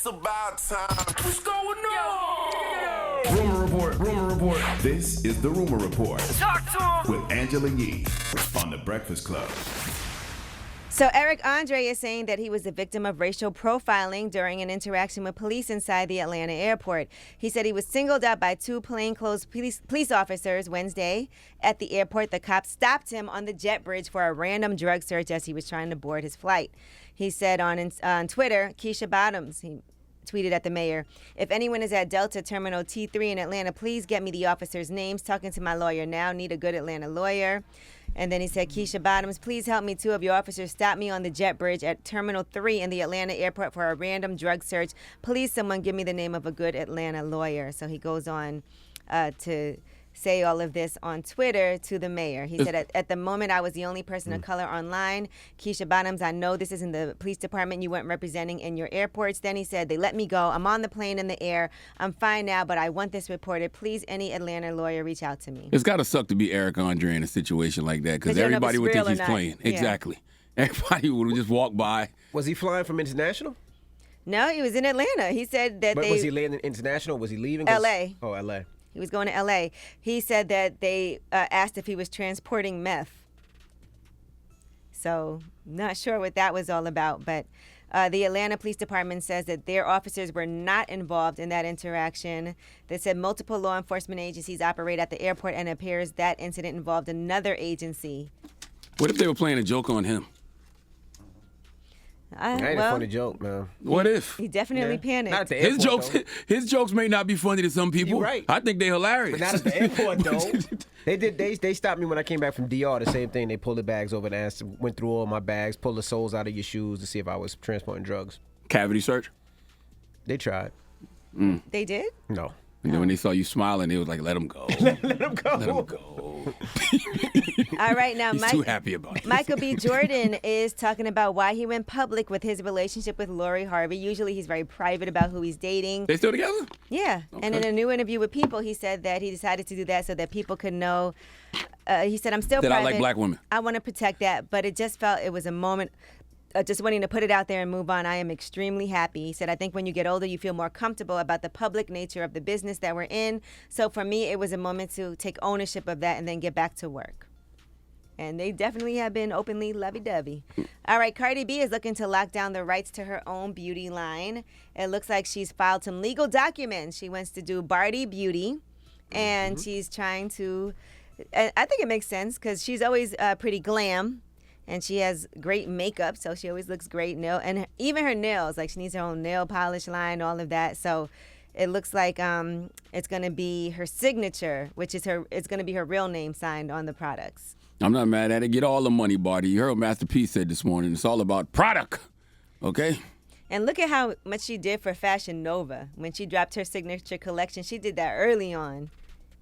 about time. What's going on? Rumor Report, Rumor Report. This is the Rumor Report. Talk to him. With Angela Yee on The Breakfast Club. So Eric Andre is saying that he was the victim of racial profiling during an interaction with police inside the Atlanta airport. He said he was singled out by two plainclothes police officers Wednesday at the airport. The cops stopped him on the jet bridge for a random drug search as he was trying to board his flight. He said on Twitter, Keisha Bottoms, he tweeted at the mayor, "If anyone is at Delta Terminal T3 in Atlanta, please get me the officers' names. Talking to my lawyer now. Need a good Atlanta lawyer." And then he said, "Keisha Bottoms, please help me. Two of your officers stopped me on the jet bridge at Terminal 3 in the Atlanta airport for a random drug search. Please, someone give me the name of a good Atlanta lawyer." So he goes on to say all of this on Twitter to the mayor. He said, at the moment, I was the only person of color online. Keisha Bottoms, I know this isn't the police department you weren't representing in your airports. Then he said, they let me go. I'm on the plane in the air. I'm fine now, but I want this reported. Please, any Atlanta lawyer, reach out to me. It's got to suck to be Eric Andre in a situation like that because everybody would think he's playing. Yeah. Exactly. Everybody would just walk by. Was he flying from international? No, he was in Atlanta. He said that was he landing international? Was he leaving? L.A. Oh, L.A. He was going to L.A. He said that they asked if he was transporting meth. So, not sure what that was all about. But the Atlanta Police Department says that their officers were not involved in that interaction. They said multiple law enforcement agencies operate at the airport, and it appears that incident involved another agency. What if they were playing a joke on him? That ain't a funny joke, man. What if? He definitely panicked. Not at the airport, his jokes may not be funny to some people. You're right. I think they're hilarious. But not at the airport, though. They stopped me when I came back from DR. The same thing. They pulled the bags over and asked, went through all my bags, pulled the soles out of your shoes to see if I was transporting drugs. Cavity search? They tried. They did? No. And then when they saw you smiling, they was like, let him go. Let him go. Let him go. All right, now He's too happy about it. Michael B. Jordan is talking about why he went public with his relationship with Lori Harvey. Usually he's very private about who he's dating. They still together? Yeah. Okay. And in a new interview with People, he said that he decided to do that so that people could know. He said, I'm still private. I like black women. I want to protect that. But it just felt it was a moment just wanting to put it out there and move on. I am extremely happy. He said, I think when you get older, you feel more comfortable about the public nature of the business that we're in. So for me, it was a moment to take ownership of that and then get back to work. And they definitely have been openly lovey-dovey. All right, Cardi B is looking to lock down the rights to her own beauty line. It looks like she's filed some legal documents. She wants to do Barty Beauty, and she's trying to, I think it makes sense because she's always pretty glam. And she has great makeup, so she always looks great. And even her nails, like she needs her own nail polish line, all of that. So it looks like it's going to be her signature, which is it's going to be her real name signed on the products. I'm not mad at it. Get all the money, Barty. You heard what Master P said this morning. It's all about product, okay? And look at how much she did for Fashion Nova. When she dropped her signature collection, she did that early on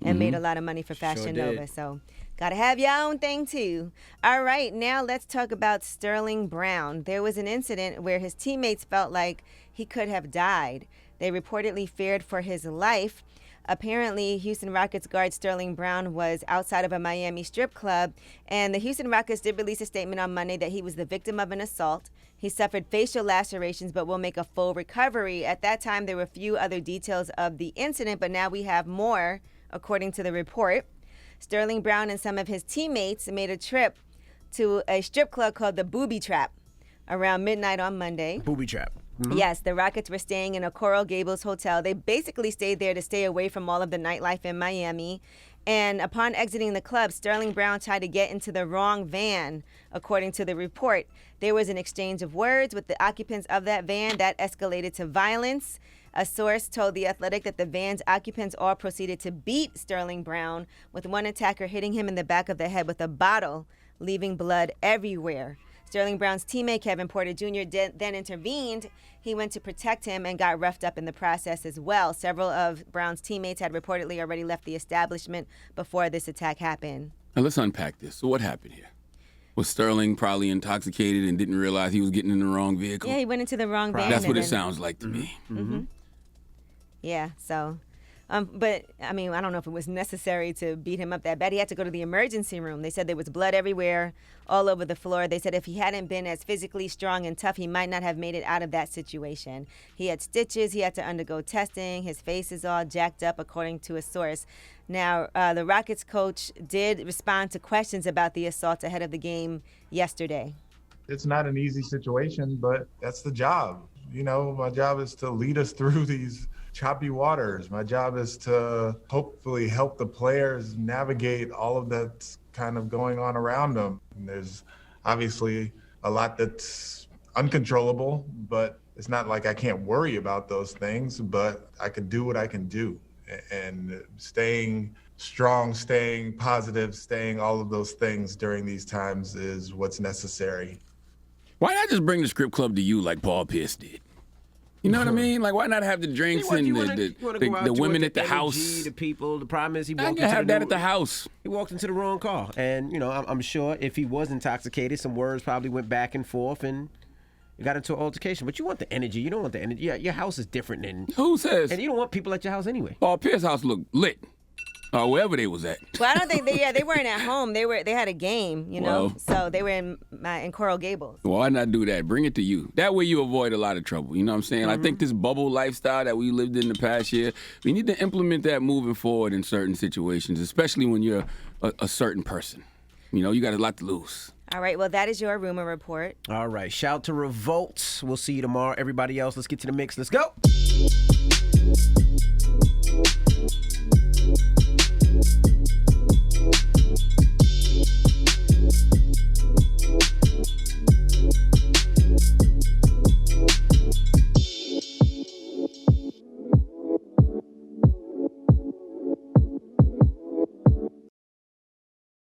and made a lot of money for Fashion Nova. So gotta have your own thing, too. All right, now let's talk about Sterling Brown. There was an incident where his teammates felt like he could have died. They reportedly feared for his life. Apparently, Houston Rockets guard Sterling Brown was outside of a Miami strip club, and the Houston Rockets did release a statement on Monday that he was the victim of an assault. He suffered facial lacerations but will make a full recovery. At that time, there were few other details of the incident, but now we have more, according to the report. Sterling Brown and some of his teammates made a trip to a strip club called the Booby Trap around midnight on Monday. Booby Trap. Mm-hmm. Yes, the Rockets were staying in a Coral Gables hotel. They basically stayed there to stay away from all of the nightlife in Miami. And upon exiting the club, Sterling Brown tried to get into the wrong van, according to the report. There was an exchange of words with the occupants of that van that escalated to violence. A source told The Athletic that the van's occupants all proceeded to beat Sterling Brown, with one attacker hitting him in the back of the head with a bottle, leaving blood everywhere. Sterling Brown's teammate, Kevin Porter Jr., then intervened. He went to protect him and got roughed up in the process as well. Several of Brown's teammates had reportedly already left the establishment before this attack happened. Now let's unpack this. So what happened here? Was Sterling probably intoxicated and didn't realize he was getting in the wrong vehicle? Yeah, he went into the wrong van. That's what it sounds like to me. Mm-hmm. Yeah, so But, I mean, I don't know if it was necessary to beat him up that bad. He had to go to the emergency room. They said there was blood everywhere, all over the floor. They said if he hadn't been as physically strong and tough, he might not have made it out of that situation. He had stitches. He had to undergo testing. His face is all jacked up, according to a source. Now, the Rockets coach did respond to questions about the assault ahead of the game yesterday. It's not an easy situation, but that's the job. My job is to lead us through these choppy waters. My job is to hopefully help the players navigate all of that's kind of going on around them. And there's obviously a lot that's uncontrollable, but it's not like I can't worry about those things, but I can do what I can do. And staying strong, staying positive, staying all of those things during these times is what's necessary. Why not just bring the strip club to you like Paul Pierce did? You know what I mean? Like, why not have the drinks and the women at the house? The people. The problem is he walked into have that at the house. He walked into the wrong car, and I'm sure if he was intoxicated, some words probably went back and forth, and you got into an altercation. But you want the energy. You don't want the energy. Your house is different than who says? And you don't want people at your house anyway. Paul Pierce's house looked lit. Wherever they was at. Well, I don't think they weren't at home. They had a game, so they were in Coral Gables. Well, why not do that? Bring it to you. That way you avoid a lot of trouble. You know what I'm saying? I think this bubble lifestyle that we lived in the past year, we need to implement that moving forward in certain situations, especially when you're a certain person. You got a lot to lose. All right, well, that is your rumor report. All right, shout to Revolt. We'll see you tomorrow. Everybody else, let's get to the mix. Let's go.